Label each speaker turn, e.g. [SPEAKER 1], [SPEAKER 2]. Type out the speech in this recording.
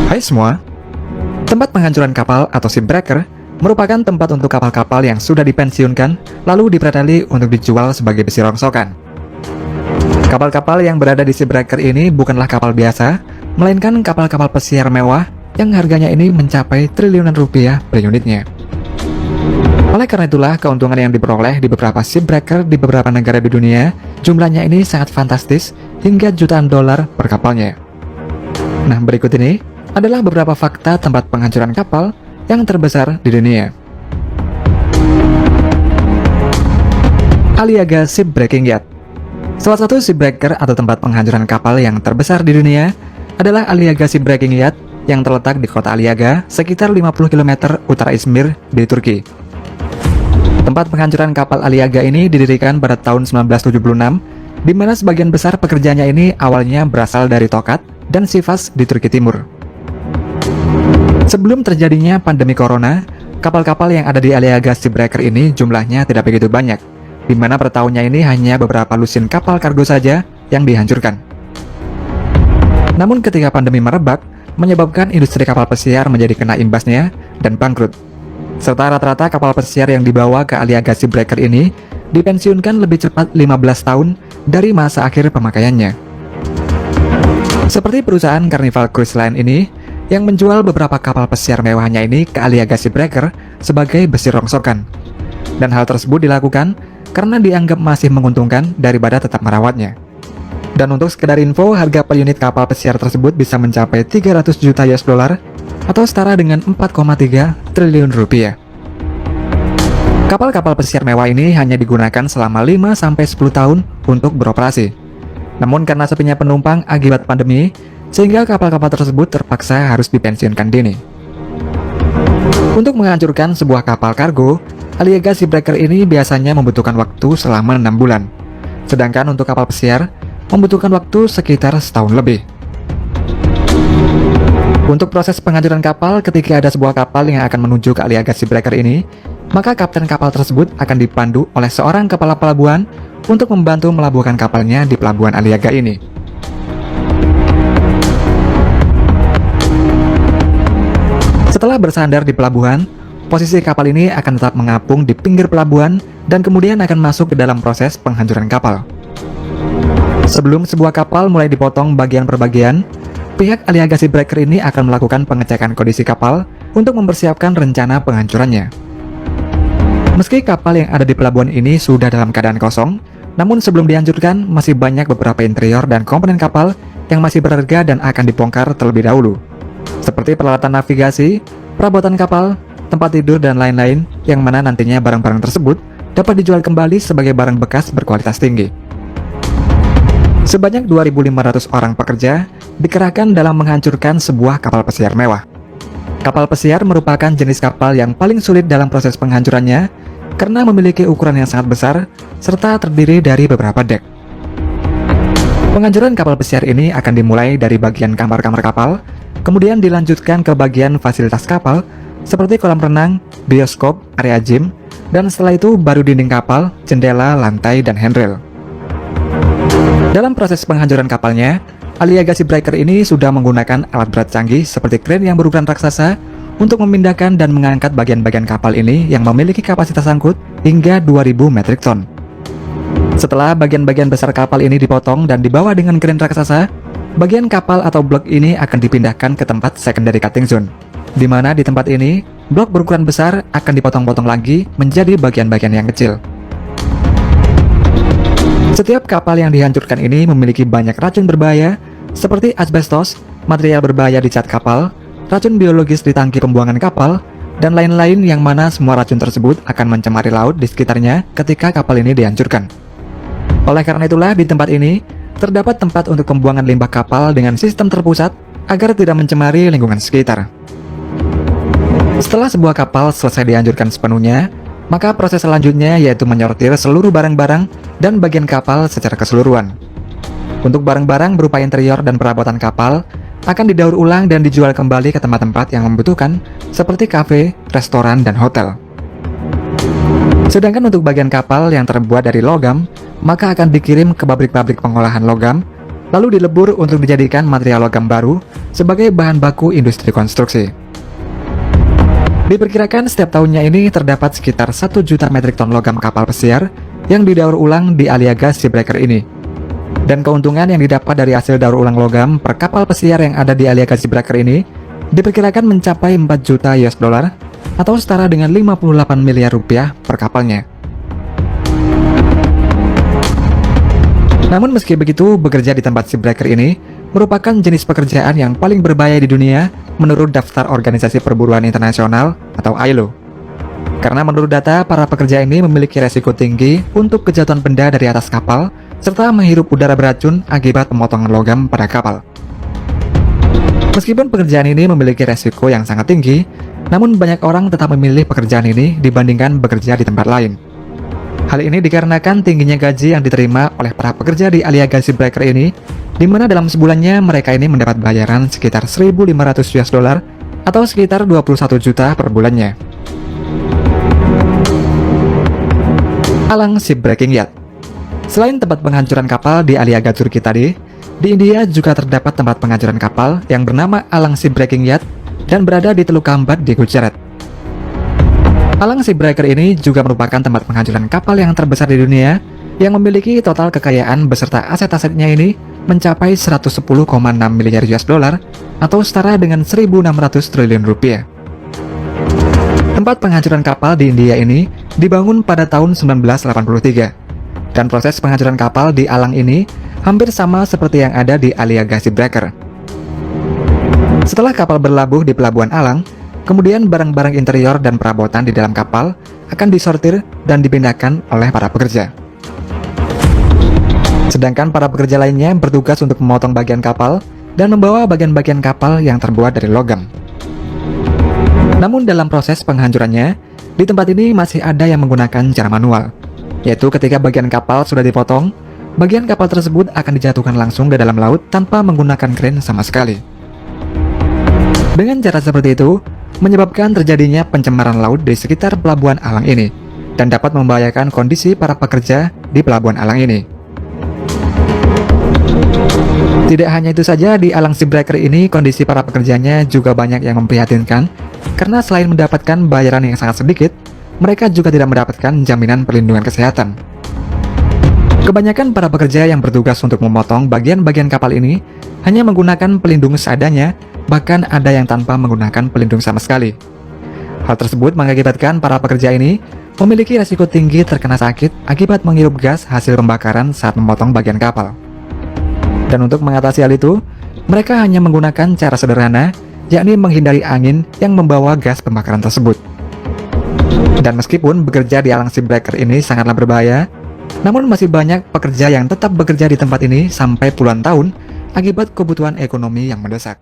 [SPEAKER 1] Hai semua, tempat penghancuran kapal atau shipbreaker merupakan tempat untuk kapal-kapal yang sudah dipensiunkan lalu dipreteli untuk dijual sebagai besi rongsokan. Kapal-kapal yang berada di shipbreaker ini bukanlah kapal biasa, melainkan kapal-kapal pesiar mewah yang harganya ini mencapai triliunan rupiah per unitnya. Oleh karena itulah, keuntungan yang diperoleh di beberapa shipbreaker di beberapa negara di dunia, jumlahnya ini sangat fantastis hingga jutaan dolar per kapalnya. Nah, berikut ini adalah beberapa fakta tempat penghancuran kapal yang terbesar di dunia. Aliaga Shipbreaking Yacht. Salah satu shipbreaker atau tempat penghancuran kapal yang terbesar di dunia adalah Aliaga Shipbreaking Yacht yang terletak di kota Aliaga, sekitar 50 km utara Izmir di Turki. Tempat penghancuran kapal Aliaga ini didirikan pada tahun 1976, di mana sebagian besar pekerjanya ini awalnya berasal dari Tokat dan Sivas di Turki Timur. Sebelum terjadinya pandemi corona, kapal-kapal yang ada di Aliaga Shipbreaker ini jumlahnya tidak begitu banyak, di mana per tahunnya ini hanya beberapa lusin kapal kargo saja yang dihancurkan. Namun ketika pandemi merebak, menyebabkan industri kapal pesiar menjadi kena imbasnya dan bangkrut. Serta rata-rata kapal pesiar yang dibawa ke Aliaga Shipbreaker ini dipensiunkan lebih cepat 15 tahun dari masa akhir pemakaiannya. Seperti perusahaan Carnival Cruise Line ini yang menjual beberapa kapal pesiar mewahnya ini ke Aliaga Shipbreaker sebagai besi rongsokan. Dan hal tersebut dilakukan karena dianggap masih menguntungkan daripada tetap merawatnya. Dan untuk sekedar info, harga per unit kapal pesiar tersebut bisa mencapai 300 juta US dollar atau setara dengan 4,3 triliun rupiah. Kapal-kapal pesiar mewah ini hanya digunakan selama 5-10 tahun untuk beroperasi. Namun karena sepinya penumpang akibat pandemi, sehingga kapal-kapal tersebut terpaksa harus dipensiunkan dini. Untuk menghancurkan sebuah kapal kargo, Aliaga Shipbreaker ini biasanya membutuhkan waktu selama 6 bulan. Sedangkan untuk kapal pesiar, membutuhkan waktu sekitar setahun lebih. Untuk proses penghancuran kapal ketika ada sebuah kapal yang akan menuju ke Aliaga Shipbreaker ini, maka kapten kapal tersebut akan dipandu oleh seorang kepala pelabuhan untuk membantu melabuhkan kapalnya di pelabuhan Aliaga ini. Setelah bersandar di pelabuhan, posisi kapal ini akan tetap mengapung di pinggir pelabuhan dan kemudian akan masuk ke dalam proses penghancuran kapal. Sebelum sebuah kapal mulai dipotong bagian per bagian, pihak Aliaga Shipbreaker ini akan melakukan pengecekan kondisi kapal untuk mempersiapkan rencana penghancurannya. Meski kapal yang ada di pelabuhan ini sudah dalam keadaan kosong, namun sebelum dihancurkan masih banyak beberapa interior dan komponen kapal yang masih berharga dan akan dibongkar terlebih dahulu, seperti peralatan navigasi, perabotan kapal, tempat tidur, dan lain-lain, yang mana nantinya barang-barang tersebut dapat dijual kembali sebagai barang bekas berkualitas tinggi. Sebanyak 2.500 orang pekerja dikerahkan dalam menghancurkan sebuah kapal pesiar mewah. Kapal pesiar merupakan jenis kapal yang paling sulit dalam proses penghancurannya karena memiliki ukuran yang sangat besar serta terdiri dari beberapa dek. Penghancuran kapal pesiar ini akan dimulai dari bagian kamar-kamar kapal, kemudian dilanjutkan ke bagian fasilitas kapal seperti kolam renang, bioskop, area gym, dan setelah itu baru dinding kapal, jendela, lantai, dan handrail. Dalam proses penghancuran kapalnya, Aliaga Shipbreaker ini sudah menggunakan alat berat canggih seperti kren yang berukuran raksasa untuk memindahkan dan mengangkat bagian-bagian kapal ini yang memiliki kapasitas angkut hingga 2000 metrik ton. Setelah bagian-bagian besar kapal ini dipotong dan dibawa dengan kren raksasa, bagian kapal atau blok ini akan dipindahkan ke tempat secondary cutting zone, di mana di tempat ini, blok berukuran besar akan dipotong-potong lagi menjadi bagian-bagian yang kecil. Setiap kapal yang dihancurkan ini memiliki banyak racun berbahaya seperti asbestos, material berbahaya di cat kapal, racun biologis di tangki pembuangan kapal, dan lain-lain yang mana semua racun tersebut akan mencemari laut di sekitarnya ketika kapal ini dihancurkan. Oleh karena itulah di tempat ini terdapat tempat untuk pembuangan limbah kapal dengan sistem terpusat agar tidak mencemari lingkungan sekitar. Setelah sebuah kapal selesai dihancurkan sepenuhnya, maka proses selanjutnya yaitu menyortir seluruh barang-barang dan bagian kapal secara keseluruhan. Untuk barang-barang berupa interior dan perabotan kapal akan didaur ulang dan dijual kembali ke tempat-tempat yang membutuhkan seperti kafe, restoran, dan hotel. Sedangkan untuk bagian kapal yang terbuat dari logam, maka akan dikirim ke pabrik-pabrik pengolahan logam lalu dilebur untuk dijadikan material logam baru sebagai bahan baku industri konstruksi. Diperkirakan setiap tahunnya ini terdapat sekitar 1 juta metrik ton logam kapal pesiar yang didaur ulang di Aliaga Shipbreaker ini. Dan keuntungan yang didapat dari hasil daur ulang logam per kapal pesiar yang ada di Aliaga Shipbreaker ini diperkirakan mencapai 4 juta US dollar atau setara dengan 58 miliar rupiah per kapalnya. Namun meski begitu, bekerja di tempat shipbreaker ini merupakan jenis pekerjaan yang paling berbahaya di dunia menurut Daftar Organisasi Perburuan Internasional atau ILO. Karena menurut data, para pekerja ini memiliki resiko tinggi untuk kejatuhan benda dari atas kapal serta menghirup udara beracun akibat pemotongan logam pada kapal. Meskipun pekerjaan ini memiliki resiko yang sangat tinggi, namun banyak orang tetap memilih pekerjaan ini dibandingkan bekerja di tempat lain. Hal ini dikarenakan tingginya gaji yang diterima oleh para pekerja di Aliaga Shipbreaker ini, di mana dalam sebulannya mereka ini mendapat bayaran sekitar 1.500 US dollar atau sekitar 21 juta per bulannya. Alang Shipbreaking Yacht. Selain tempat penghancuran kapal di Aliaga Turki tadi, di India juga terdapat tempat penghancuran kapal yang bernama Alang Shipbreaking Yacht dan berada di Teluk Kambat di Gujarat. Alang Shipbreaker ini juga merupakan tempat penghancuran kapal yang terbesar di dunia yang memiliki total kekayaan beserta aset-asetnya ini mencapai 110,6 miliar US dollar atau setara dengan 1.600 triliun rupiah. Tempat penghancuran kapal di India ini dibangun pada tahun 1983, dan proses penghancuran kapal di Alang ini hampir sama seperti yang ada di Aliaga Shipbreaker. Setelah kapal berlabuh di Pelabuhan Alang, kemudian barang-barang interior dan perabotan di dalam kapal akan disortir dan dipindahkan oleh para pekerja. Sedangkan para pekerja lainnya bertugas untuk memotong bagian kapal dan membawa bagian-bagian kapal yang terbuat dari logam. Namun dalam proses penghancurannya, di tempat ini masih ada yang menggunakan cara manual, yaitu ketika bagian kapal sudah dipotong, bagian kapal tersebut akan dijatuhkan langsung ke dalam laut tanpa menggunakan kren sama sekali. Dengan cara seperti itu, menyebabkan terjadinya pencemaran laut di sekitar Pelabuhan Alang ini, dan dapat membahayakan kondisi para pekerja di Pelabuhan Alang ini. Tidak hanya itu saja, di Alang Shipbreaker ini kondisi para pekerjanya juga banyak yang memprihatinkan, karena selain mendapatkan bayaran yang sangat sedikit, mereka juga tidak mendapatkan jaminan perlindungan kesehatan. Kebanyakan para pekerja yang bertugas untuk memotong bagian-bagian kapal ini hanya menggunakan pelindung seadanya, bahkan ada yang tanpa menggunakan pelindung sama sekali. Hal tersebut mengakibatkan para pekerja ini memiliki risiko tinggi terkena sakit akibat menghirup gas hasil pembakaran saat memotong bagian kapal. Dan untuk mengatasi hal itu, mereka hanya menggunakan cara sederhana, yakni menghindari angin yang membawa gas pembakaran tersebut. Dan meskipun bekerja di Alang Shipbreaker ini sangatlah berbahaya, namun masih banyak pekerja yang tetap bekerja di tempat ini sampai puluhan tahun akibat kebutuhan ekonomi yang mendesak.